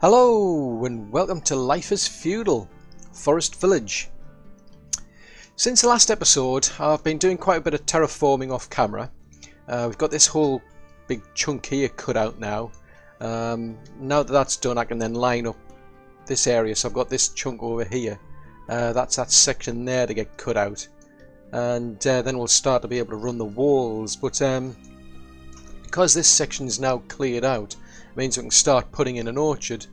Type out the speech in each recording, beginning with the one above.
Hello and welcome to Life is Feudal, Forest Village. Since the last episode I've been doing quite a bit of terraforming off camera. We've got this whole big chunk here cut out now. Now that that's done I can then line up this area, so I've got this chunk over here. That's that section there to get cut out, and then we'll start to be able to run the walls. But because this section is now cleared out, it means we can start putting in an orchard.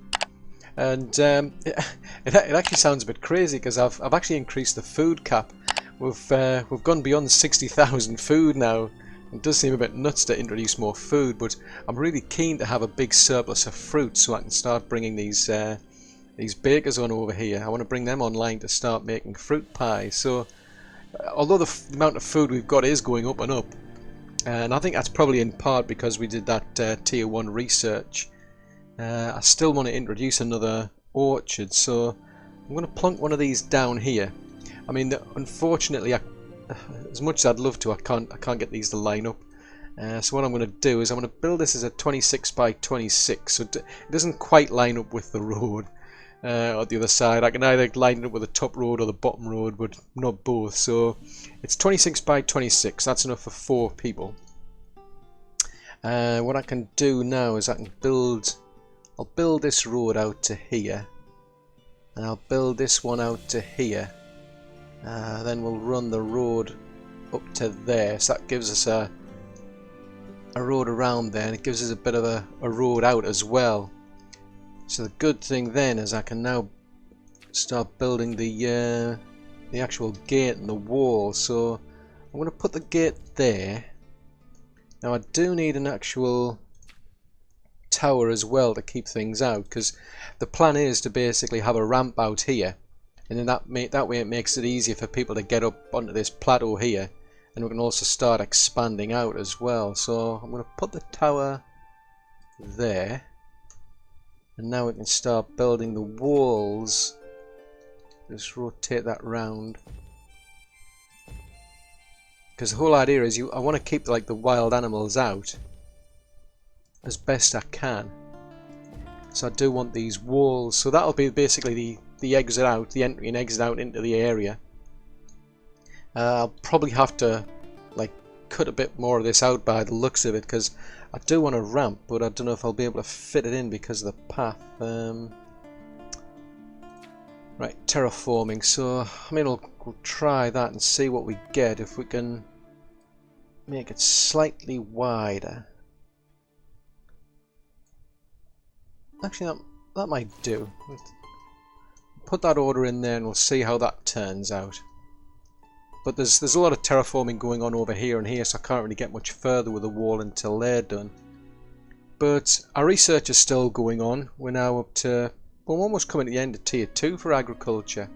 And it actually sounds a bit crazy because I've actually increased the food cap. We've gone beyond 60,000 food now. It does seem a bit nuts to introduce more food, but I'm really keen to have a big surplus of fruit so I can start bringing these bakers on over here. I want to bring them online to start making fruit pies. So although the amount of food we've got is going up and up, and I think that's probably in part because we did that tier 1 research, I still want to introduce another orchard, so I'm going to plonk one of these down here. I mean, unfortunately, as much as I'd love to, I can't get these to line up. So what I'm going to do is I'm going to build this as a 26 by 26, so it doesn't quite line up with the road on the other side. I can either line it up with the top road or the bottom road, but not both. So it's 26 by 26. That's enough for 4 people. What I can do now is I'll build this road out to here, and I'll build this one out to here. Then we'll run the road up to there, so that gives us a road around there, and it gives us a bit of a road out as well. So the good thing then is I can now start building the actual gate and the wall. So I'm going to put the gate there. Now I do need an actual tower as well to keep things out, because the plan is to basically have a ramp out here, and then that way it makes it easier for people to get up onto this plateau here, and we can also start expanding out as well. So I'm going to put the tower there, and now we can start building the walls. Just rotate that round, because the whole idea is I want to keep like the wild animals out as best I can. So I do want these walls, so that'll be basically the exit out, the entry and exit out into the area. I'll probably have to like cut a bit more of this out by the looks of it, because I do want a ramp, but I don't know if I'll be able to fit it in because of the path. Right, terraforming. So I mean, we'll try that and see what we get, if we can make it slightly wider. Actually, that might do. Put that order in there and we'll see how that turns out. But there's a lot of terraforming going on over here and here, so I can't really get much further with the wall until they're done. But our research is still going on. We're now up to, well, we're almost coming to the end of tier 2 for agriculture.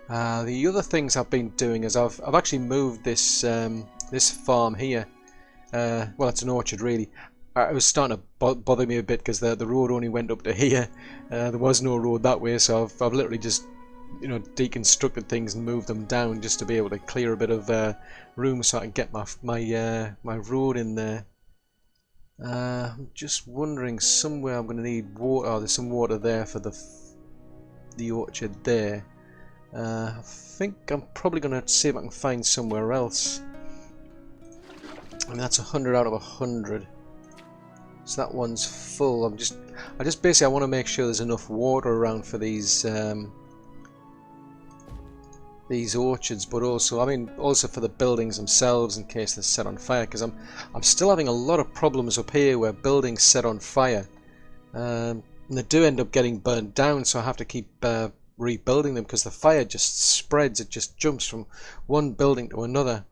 The other things I've been doing is I've actually moved this this farm here. Well, it's an orchard really. It was starting to bother me a bit because the road only went up to here. There was no road that way, so I've literally just, you know, deconstructed things and moved them down just to be able to clear a bit of room so I can get my road in there. I'm just wondering, somewhere I'm going to need water. Oh, there's some water there for the orchard there. I think I'm probably going to see if I can find somewhere else. I mean, that's 100 out of 100. So that one's full. I just basically I want to make sure there's enough water around for these orchards, but also, I mean, also for the buildings themselves in case they're set on fire, because I'm still having a lot of problems up here where buildings set on fire, and they do end up getting burned down, so I have to keep rebuilding them because the fire just spreads. It just jumps from one building to another.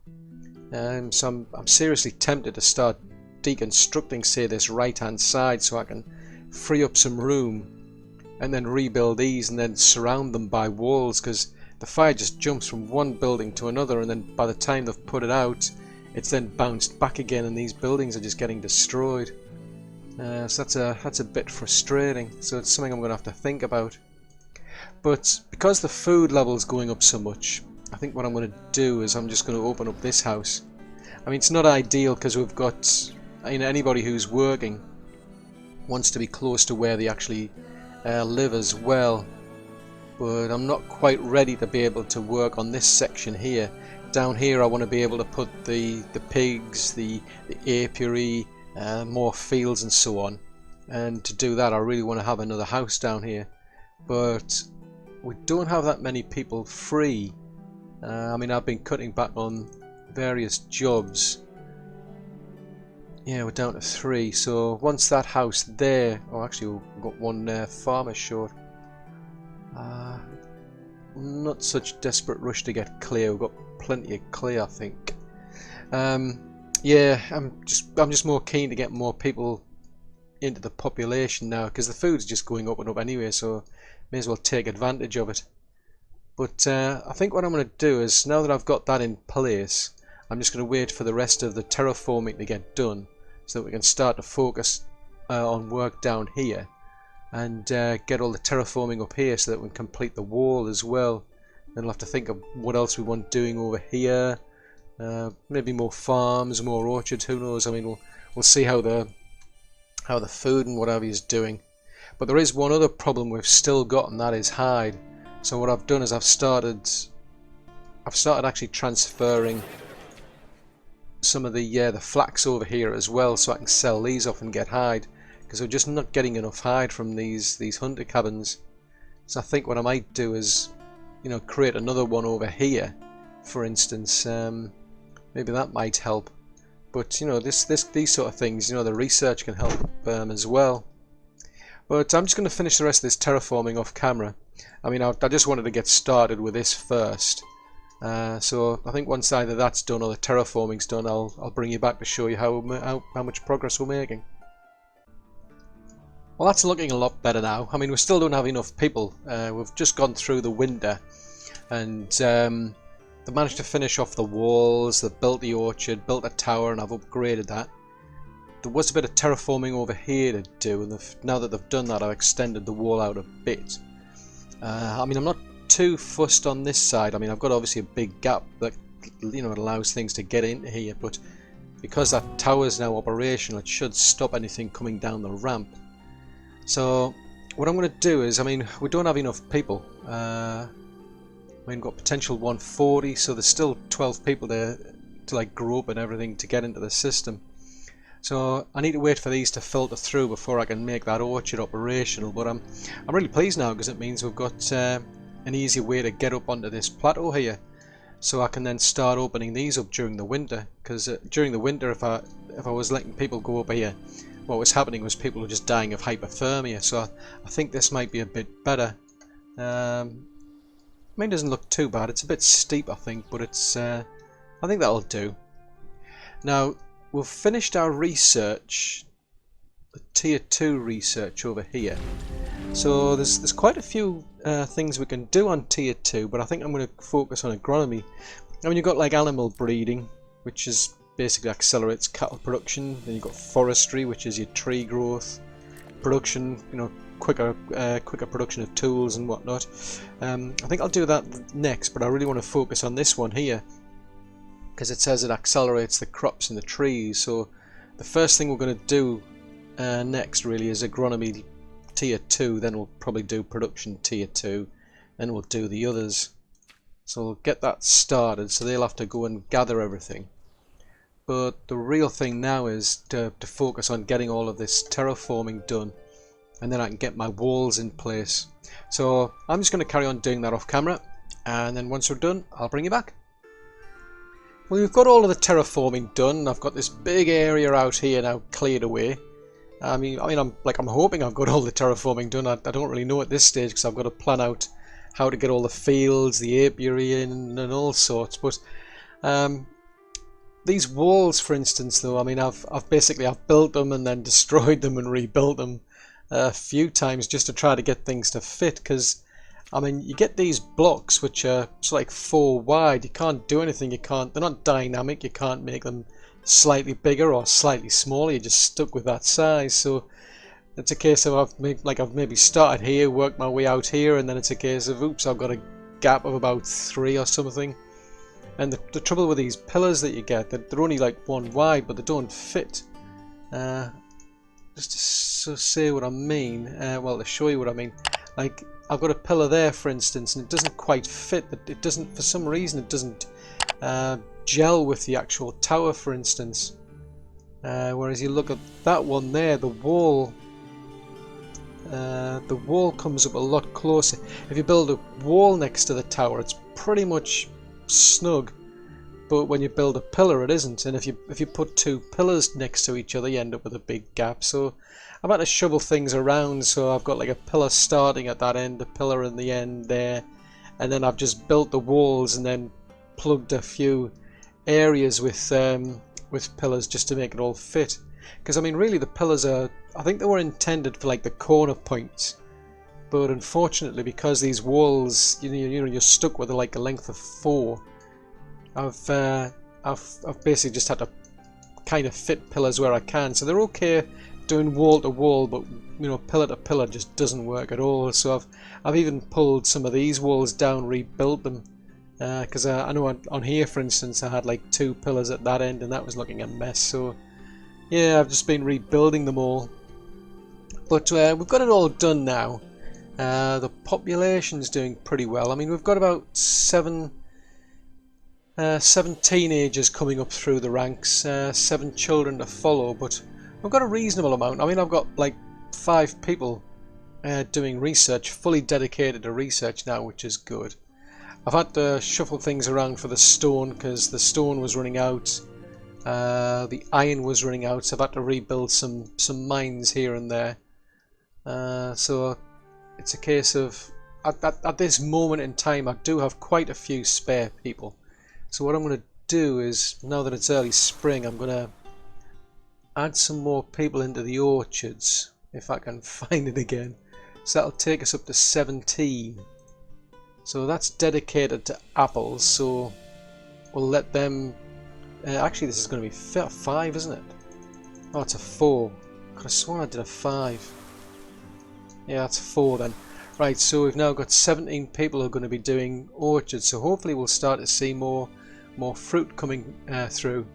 So I'm seriously tempted to start deconstructing, say, this right hand side so I can free up some room and then rebuild these and then surround them by walls, because the fire just jumps from one building to another, and then by the time they've put it out it's then bounced back again and these buildings are just getting destroyed. So that's a bit frustrating, so it's something I'm going to have to think about. But because the food level's going up so much, I think what I'm going to do is I'm just going to open up this house. I mean, it's not ideal because we've got, you know, anybody who's working wants to be close to where they actually live as well. But I'm not quite ready to be able to work on this section here. Down here I want to be able to put the pigs, the apiary, more fields and so on. And to do that I really want to have another house down here. But we don't have that many people free. I mean, I've been cutting back on various jobs. Yeah, we're down to 3. So once that house there... Oh, actually we've got one farmer short. Not such desperate rush to get clear. We've got plenty of clear, I think. Yeah, I'm just more keen to get more people into the population now, because the food's just going up and up anyway, so may as well take advantage of it. But I think what I'm going to do is, now that I've got that in place, I'm just going to wait for the rest of the terraforming to get done so that we can start to focus on work down here and get all the terraforming up here so that we can complete the wall as well. Then we'll have to think of what else we want doing over here. Maybe more farms, more orchards, who knows. I mean, we'll see how the food and whatever is doing. But there is one other problem we've still got, and that is hide. So what I've done is I've started actually transferring some of the flax over here as well, so I can sell these off and get hide, because we're just not getting enough hide from these hunter cabins. So I think what I might do is, you know, create another one over here, for instance. Maybe that might help. But you know, these sort of things, you know, the research can help as well. But I'm just going to finish the rest of this terraforming off camera. I mean, I just wanted to get started with this first. So I think once either that's done or the terraforming's done, I'll bring you back to show you how much progress we're making. Well, that's looking a lot better now. I mean, we still don't have enough people. We've just gone through the winter, and they managed to finish off the walls. They've built the orchard, built a tower, and I've upgraded that. There was a bit of terraforming over here to do, and now that they've done that, I've extended the wall out a bit. I mean, I'm not too fussed on this side. I mean, I've got obviously a big gap that, you know, it allows things to get into here, but because that tower is now operational, it should stop anything coming down the ramp. So what I'm going to do is, I mean, we don't have enough people. We've got potential 140, so there's still 12 people there to like grow up and everything to get into the system. So I need to wait for these to filter through before I can make that orchard operational. But I'm really pleased now, because it means we've got an easy way to get up onto this plateau here, so I can then start opening these up during the winter. Because during the winter, if I was letting people go up here, what was happening was people were just dying of hypothermia. So I think this might be a bit better. I mean, it doesn't look too bad. It's a bit steep, I think, but it's I think that'll do. Now we've finished our research, the tier 2 research over here. So there's quite a few things we can do on tier 2, but I think I'm going to focus on agronomy. I mean, you've got like animal breeding, which is basically accelerates cattle production. Then you've got forestry, which is your tree growth, production, you know, quicker production of tools and whatnot. I think I'll do that next, but I really want to focus on this one here, because it says it accelerates the crops in the trees. So the first thing we're going to do next really is agronomy tier 2, then we'll probably do production tier 2, then we'll do the others. So we'll get that started, so they'll have to go and gather everything. But the real thing now is to focus on getting all of this terraforming done, and then I can get my walls in place. So I'm just going to carry on doing that off camera, and then once we're done, I'll bring you back. Well, we've got all of the terraforming done. I've got this big area out here now cleared away. I mean, I'm hoping I've got all the terraforming done. I don't really know at this stage, because I've got to plan out how to get all the fields, the apiary in, and all sorts. But these walls, for instance, though, I mean, I've built them and then destroyed them and rebuilt them a few times just to try to get things to fit. Because I mean, you get these blocks which are sort of like 4 wide. You can't do anything. They're not dynamic. You can't make them slightly bigger or slightly smaller. You're just stuck with that size. So it's a case of I've maybe started here, worked my way out here, and then it's a case of, oops, I've got a gap of about 3 or something. And the trouble with these pillars that you get, they're only like 1 wide, but they don't fit. Just just to say what I mean, well, to show you what I mean, like I've got a pillar there, for instance, and it doesn't quite fit. It doesn't, for some reason, it doesn't gel with the actual tower, for instance. Whereas you look at that one there, the wall comes up a lot closer. If you build a wall next to the tower, it's pretty much snug. But when you build a pillar, it isn't. And if you put two pillars next to each other, you end up with a big gap. So I've had to shovel things around. So I've got like a pillar starting at that end, a pillar in the end there, and then I've just built the walls and then plugged a few areas with pillars just to make it all fit. Because I mean, really, the pillars are, I think they were intended for like the corner points, but unfortunately, because these walls, you know, you're stuck with like a length of 4. I've basically just had to kind of fit pillars where I can, so they're okay doing wall to wall, but you know, pillar to pillar just doesn't work at all. So I've even pulled some of these walls down, rebuilt them, because I know on here, for instance, I had like 2 pillars at that end, and that was looking a mess. So yeah, I've just been rebuilding them all, but we've got it all done now. The population's doing pretty well. I mean, we've got about 7 teenagers coming up through the ranks, 7 children to follow, but we've got a reasonable amount. I mean, I've got like 5 people doing research, fully dedicated to research now, which is good. I've had to shuffle things around for the stone because the stone was running out, the iron was running out, so I've had to rebuild some mines here and there. So it's a case of, at this moment in time, I do have quite a few spare people. So what I'm going to do is, now that it's early spring, I'm going to add some more people into the orchards, if I can find it again. So that'll take us up to 17. So that's dedicated to apples, so we'll let them... actually, this is going to be 5, isn't it? Oh, it's a 4. I could have sworn I did a 5. Yeah, that's 4 then. Right, so we've now got 17 people who are going to be doing orchards, so hopefully we'll start to see more fruit coming through.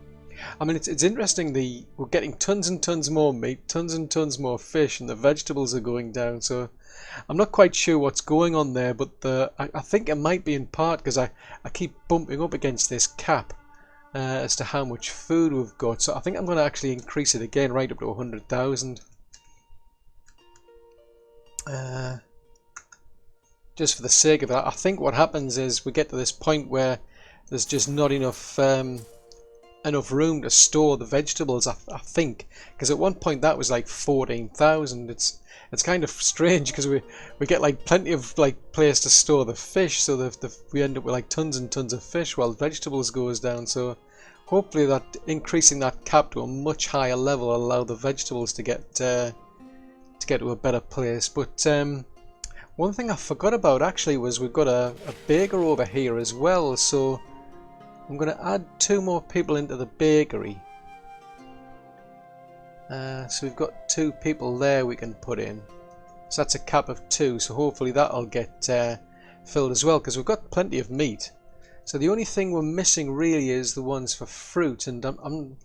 I mean, it's interesting, we're getting tons and tons more meat, tons and tons more fish, and the vegetables are going down, so I'm not quite sure what's going on there, but I think it might be in part because I keep bumping up against this cap as to how much food we've got, so I think I'm going to actually increase it again right up to 100,000. Just for the sake of it. I think what happens is we get to this point where there's just not enough room to store the vegetables, I think, because at one point that was like 14,000. It's kind of strange because we get like plenty of like place to store the fish, so we end up with like tons and tons of fish while vegetables goes down. So hopefully that increasing that cap to a much higher level will allow the vegetables to get to a better place. But one thing I forgot about actually was we've got a baker over here as well, so I'm going to add 2 more people into the bakery. So we've got 2 people there we can put in. So that's a cap of 2, so hopefully that'll get filled as well, because we've got plenty of meat. So the only thing we're missing really is the ones for fruit, and I'm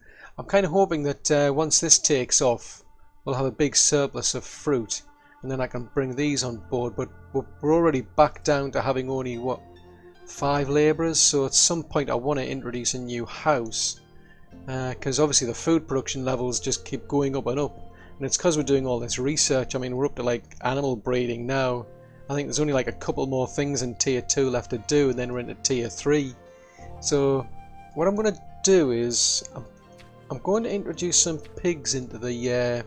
kind of hoping that once this takes off, we'll have a big surplus of fruit, and then I can bring these on board. But we're already back down to having only, what, 5 labourers, so at some point I want to introduce a new house, because obviously the food production levels just keep going up and up, and it's because we're doing all this research. I mean, we're up to like animal breeding now. I think there's only like a couple more things in tier 2 left to do, and then we're into tier 3. So what I'm going to do is I'm going to introduce some pigs into the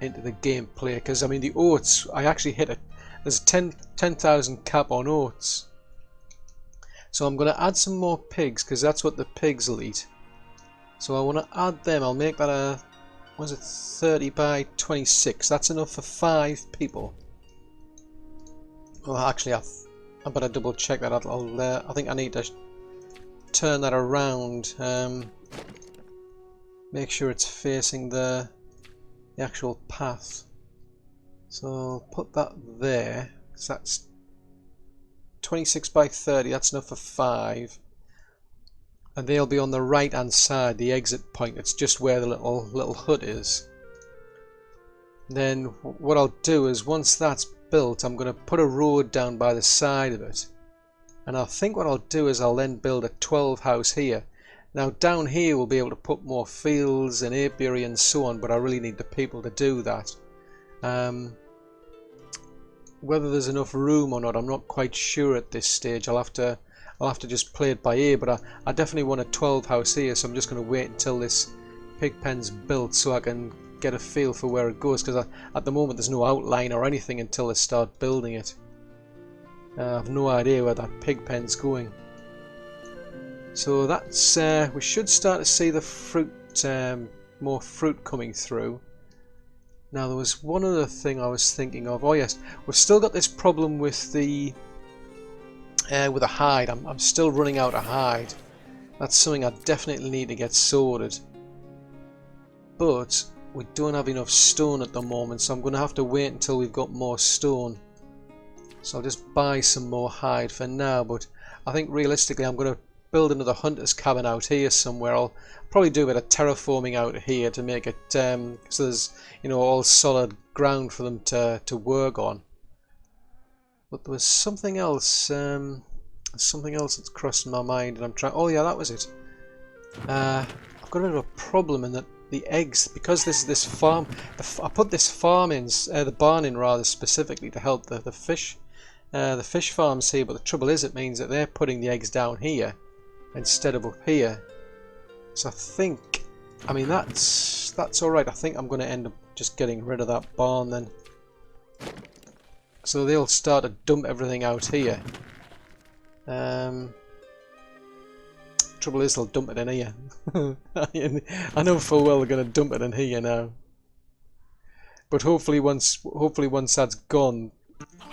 gameplay, because I mean the oats, I actually hit there's a 10,000 cap on oats. So I'm going to add some more pigs because that's what the pigs will eat. So I want to add them. I'll make that a, was it 30 by 26? That's enough for 5 people. Well, actually, I better double check that. I think I need to turn that around. Make sure it's facing the actual path. So I'll put that there. So that's 26 by 30, that's enough for 5, and they'll be on the right hand side, the exit point. It's just where the little hut is. Then what I'll do is once that's built, I'm going to put a road down by the side of it. And I think what I'll do is I'll then build a 12 house here. Now down here we'll be able to put more fields and apiary and so on, but I really need the people to do that. Whether there's enough room or not, I'm not quite sure at this stage. I'll have to just play it by ear, but I definitely want a 12 house here, so I'm just going to wait until this pig pen's built so I can get a feel for where it goes, because at the moment there's no outline or anything until they start building it. I have no idea where that pig pen's going. So that's we should start to see the fruit, more fruit coming through. Now there was one other thing I was thinking of. Oh yes, we've still got this problem with the hide. I'm still running out of hide. That's something I definitely need to get sorted. But we don't have enough stone at the moment, so I'm going to have to wait until we've got more stone. So I'll just buy some more hide for now, but I think realistically I'm going to build another hunter's cabin out here somewhere. I'll probably do a bit of terraforming out here to make it so there's, you know, all solid ground for them to work on. But there was something else that's crossed my mind, and I'm trying. Oh yeah, that was it. I've got a bit of a problem in that the eggs, because this farm, I put this farm in, the barn in rather specifically to help the fish farms here. But the trouble is, it means that they're putting the eggs down here instead of up here. So I think, I mean, that's alright. I think I'm going to end up just getting rid of that barn then. So they'll start to dump everything out here. Trouble is, they'll dump it in here. I know full well they're going to dump it in here now. But hopefully once that's gone,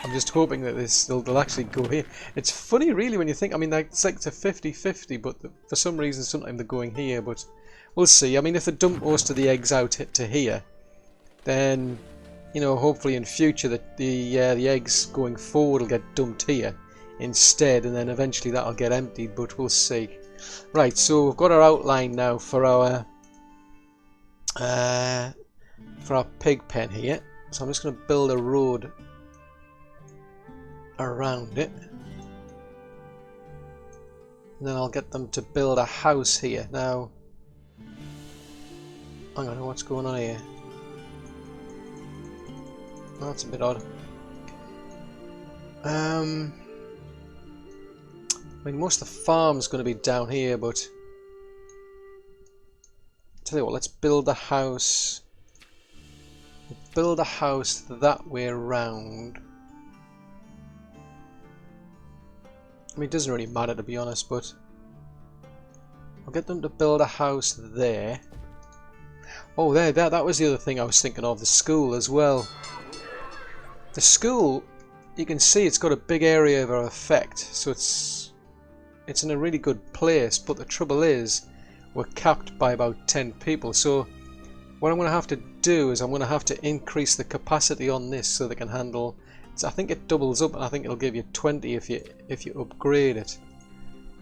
I'm just hoping that they'll actually go here. It's funny really when you think, I mean, it's like it's a 50-50, but for some reason sometimes they're going here, but we'll see. I mean, if they dump most of the eggs out to here, then, you know, hopefully in future the eggs going forward will get dumped here instead, and then eventually that'll get emptied, but we'll see. Right, so we've got our outline now for our pig pen here. So I'm just going to build a road around it, and then I'll get them to build a house here. Now, I don't know what's going on here. Oh, that's a bit odd. I mean, most of the farm's going to be down here, but tell you what, let's build a house. Build a house that way around. I mean, it doesn't really matter, to be honest, but I'll get them to build a house there. Oh, that was the other thing I was thinking of, the school as well. The school, you can see it's got a big area of effect, so it's in a really good place, but the trouble is we're capped by about 10 people. So what I'm going to have to do is I'm going to have to increase the capacity on this so they can handle. I think it doubles up, and I think it'll give you 20 if you upgrade it.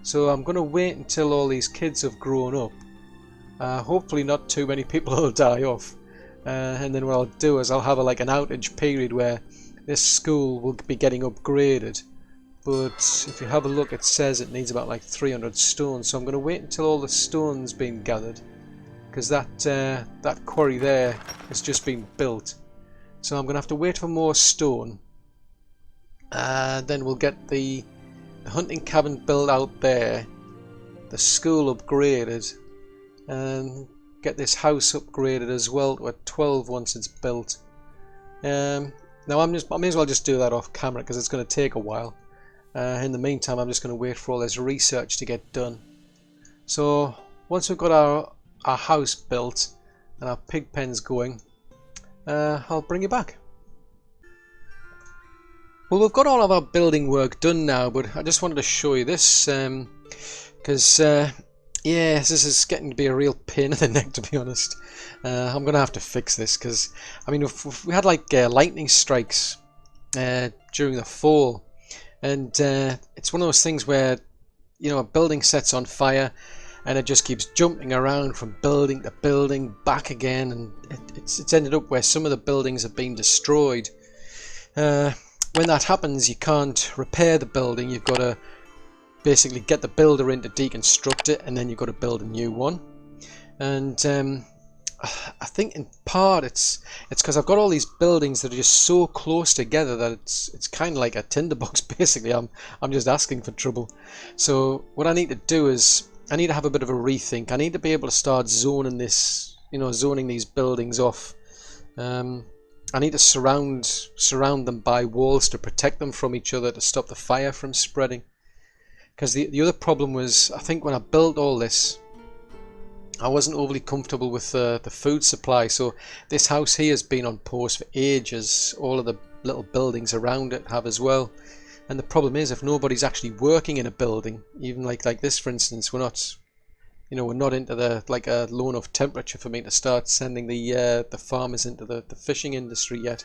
So I'm going to wait until all these kids have grown up. Hopefully not too many people will die off. And then what I'll do is I'll have like an outage period where this school will be getting upgraded. But if you have a look, it says it needs about like 300 stones. So I'm going to wait until all the stones been gathered, because that quarry there has just been built. So I'm going to have to wait for more stone. Then we'll get the hunting cabin built out there, the school upgraded, and get this house upgraded as well to a 12 once it's built. Now I may as well just do that off camera because it's going to take a while. In the meantime, I'm just going to wait for all this research to get done. So once we've got our house built and our pig pens going, I'll bring you back. Well, we've got all of our building work done now, but I just wanted to show you this because yeah, this is getting to be a real pain in the neck, to be honest. I'm going to have to fix this because, I mean, if we had like lightning strikes during the fall, and it's one of those things where, you know, a building sets on fire and it just keeps jumping around from building to building, back again, and it's ended up where some of the buildings have been destroyed. When that happens, you can't repair the building. You've got to basically get the builder in to deconstruct it, and then you've got to build a new one. And I think in part it's because I've got all these buildings that are just so close together that it's kind of like a tinderbox. Basically, I'm just asking for trouble. So what I need to do is I need to have a bit of a rethink. I need to be able to start zoning this, zoning these buildings off. I need to surround them by walls to protect them from each other, to stop the fire from spreading. Because the other problem was, I think when I built all this, I wasn't overly comfortable with the food supply. So this house here has been on pause for ages. All of the little buildings around it have as well. And the problem is, if nobody's actually working in a building, even like this for instance, we're not into a low enough temperature for me to start sending the farmers into the fishing industry yet.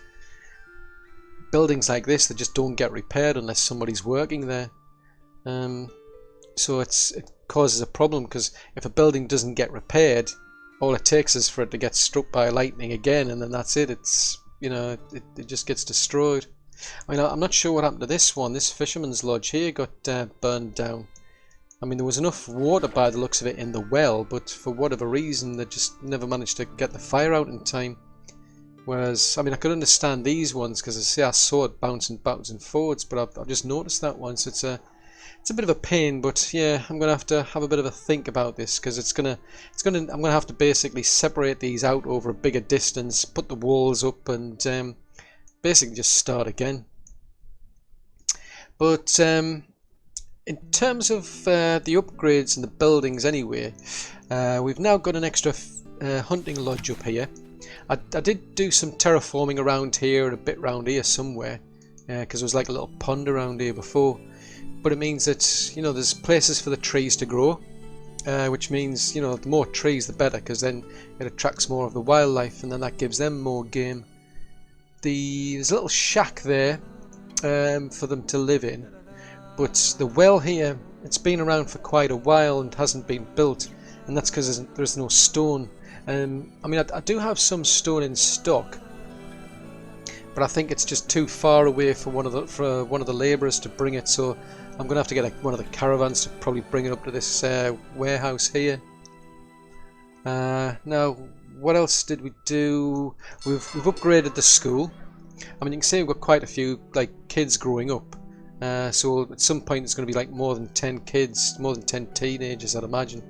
Buildings like this, they just don't get repaired unless somebody's working there. So it causes a problem, because if a building doesn't get repaired, all it takes is for it to get struck by lightning again, and then that's it. It just gets destroyed. I mean, I'm not sure what happened to this one. This fisherman's lodge here got burned down. I mean, there was enough water by the looks of it in the well, but for whatever reason they just never managed to get the fire out in time. Whereas, I mean, I could understand these ones because I saw it bouncing backwards and forwards, but I've just noticed that one, so it's a bit of a pain. But yeah, I'm gonna have to have a bit of a think about this, because I'm gonna have to basically separate these out over a bigger distance, put the walls up, and basically just start again. But in terms of the upgrades and the buildings anyway, we've now got an extra hunting lodge up here. I did do some terraforming around here and a bit around here somewhere, because there was like a little pond around here before. But it means that there's places for the trees to grow, which means the more trees the better, because then it attracts more of the wildlife, and then that gives them more game. There's a little shack there for them to live in, but the well here, it's been around for quite a while and hasn't been built, and that's because there's no stone. I mean, I do have some stone in stock, but I think it's just too far away for one of the labourers to bring it, so I'm going to have to get one of the caravans to probably bring it up to this warehouse here. Now, what else did we do? We've upgraded the school. I mean, you can see we've got quite a few kids growing up. So at some point it's going to be like more than 10 kids, more than 10 teenagers, I'd imagine.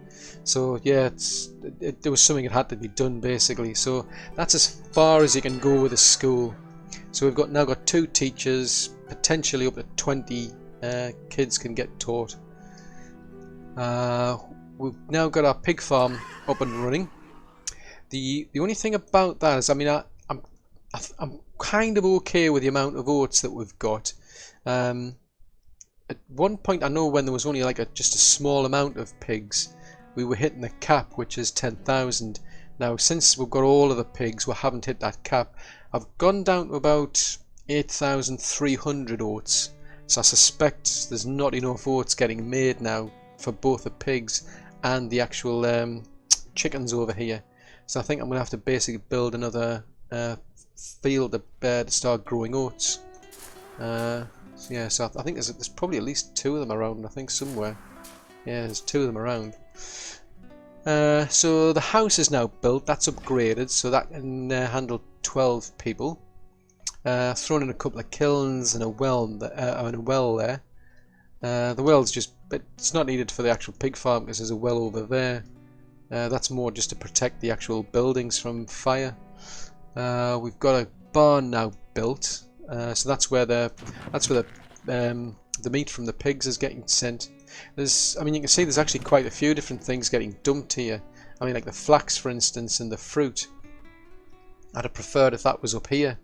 So yeah, there was something that had to be done basically. So that's as far as you can go with a school. So we've now got 2 teachers, potentially up to 20 kids can get taught. We've now got our pig farm up and running. The only thing about that is, I mean, I'm kind of okay with the amount of oats that we've got. At one point, I know when there was only just a small amount of pigs, we were hitting the cap, which is 10,000. Now, since we've got all of the pigs, we haven't hit that cap. I've gone down to about 8,300 oats. So I suspect there's not enough oats getting made now for both the pigs and the actual chickens over here. So I think I'm going to have to basically build another field to start growing oats. Yeah, so I think there's probably at least 2 of them around, I think, somewhere. Yeah, there's 2 of them around. So the house is now built, that's upgraded, so that can handle 12 people. Thrown in a couple of kilns and a well there. The well's it's not needed for the actual pig farm because there's a well over there. That's more just to protect the actual buildings from fire. We've got a barn now built, so that's where the meat from the pigs is getting sent. I mean, you can see there's actually quite a few different things getting dumped here. I mean, like the flax, for instance, and the fruit. I'd have preferred if that was up here.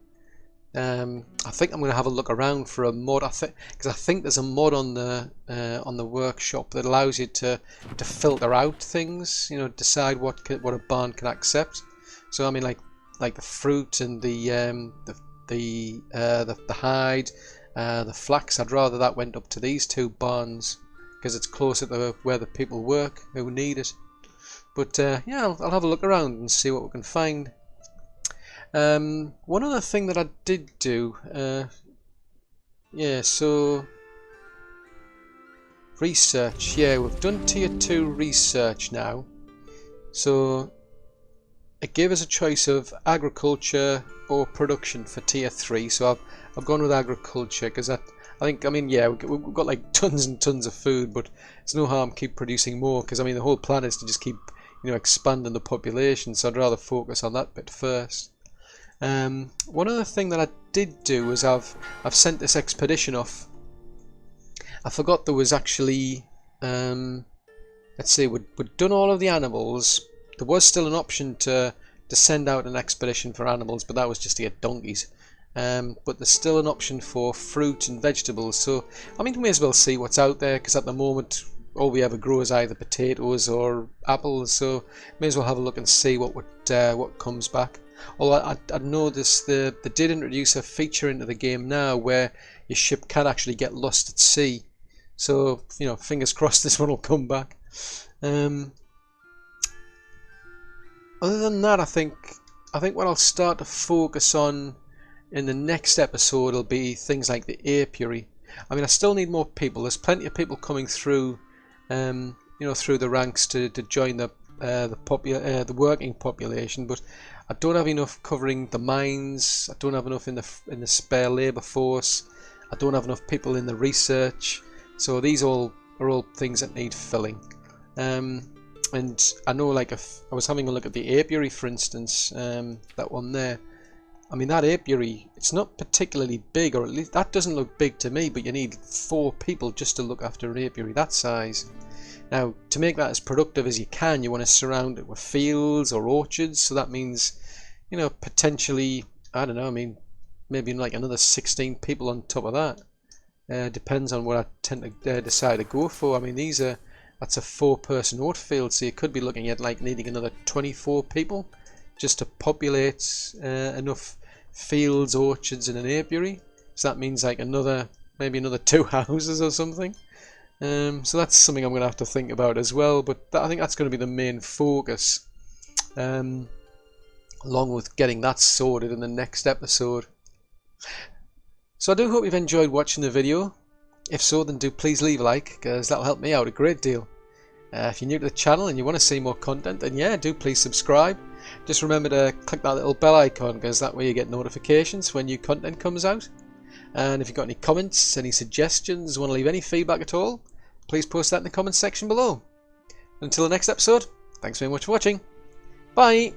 I think I'm going to have a look around for a mod. Because I think there's a mod on the workshop that allows you to filter out things. Decide what a barn can accept. So I mean, like the fruit and the hide, the flax. I'd rather that went up to these 2 barns because it's closer to where the people work who need it. But yeah, I'll have a look around and see what we can find. One other thing that I did do, yeah, so research, yeah, we've done tier 2 research now, so it gave us a choice of agriculture or production for tier 3, so I've gone with agriculture because I think, I mean, yeah, we've got like tons and tons of food, but it's no harm keep producing more, because I mean the whole plan is to just keep, you know, expanding the population, so I'd rather focus on that bit first. One other thing that I did do was I've sent this expedition off. I forgot there was actually, let's see, we'd done all of the animals. There was still an option to send out an expedition for animals, but that was just to get donkeys. But there's still an option for fruit and vegetables, so I mean we may as well see what's out there, because at the moment all we ever grow is either potatoes or apples, so may as well have a look and see what comes back. Although I noticed they did introduce a feature into the game now where your ship can actually get lost at sea, so you know, fingers crossed this one will come back. Other than that, I think what I'll start to focus on in the next episode will be things like the apiary. I mean, I still need more people. There's plenty of people coming through, you know, through the ranks to join the working population, but I don't have enough covering the mines. I don't have enough in the spare labour force. I don't have enough people in the research. So these are all things that need filling. And I know, like, if I was having a look at the apiary, for instance, that one there. I mean, that apiary, it's not particularly big, or at least that doesn't look big to me, but you need 4 people just to look after an apiary that size. Now, to make that as productive as you can, you want to surround it with fields or orchards, so that means, you know, potentially, I don't know, I mean, maybe like another 16 people on top of that. Depends on what I tend to decide to go for. I mean, that's a 4-person oat field, so you could be looking at like needing another 24 people just to populate enough fields, orchards and an apiary. So that means like maybe another 2 houses or something. So that's something I'm going to have to think about as well, but I think that's going to be the main focus, along with getting that sorted in the next episode. So I do hope you've enjoyed watching the video. If so, then do please leave a like, because that'll help me out a great deal. If you're new to the channel and you want to see more content, then yeah, do please subscribe. Just remember to click that little bell icon, because that way you get notifications when new content comes out. And if you've got any comments, any suggestions, want to leave any feedback at all, please post that in the comments section below. Until the next episode, thanks very much for watching. Bye!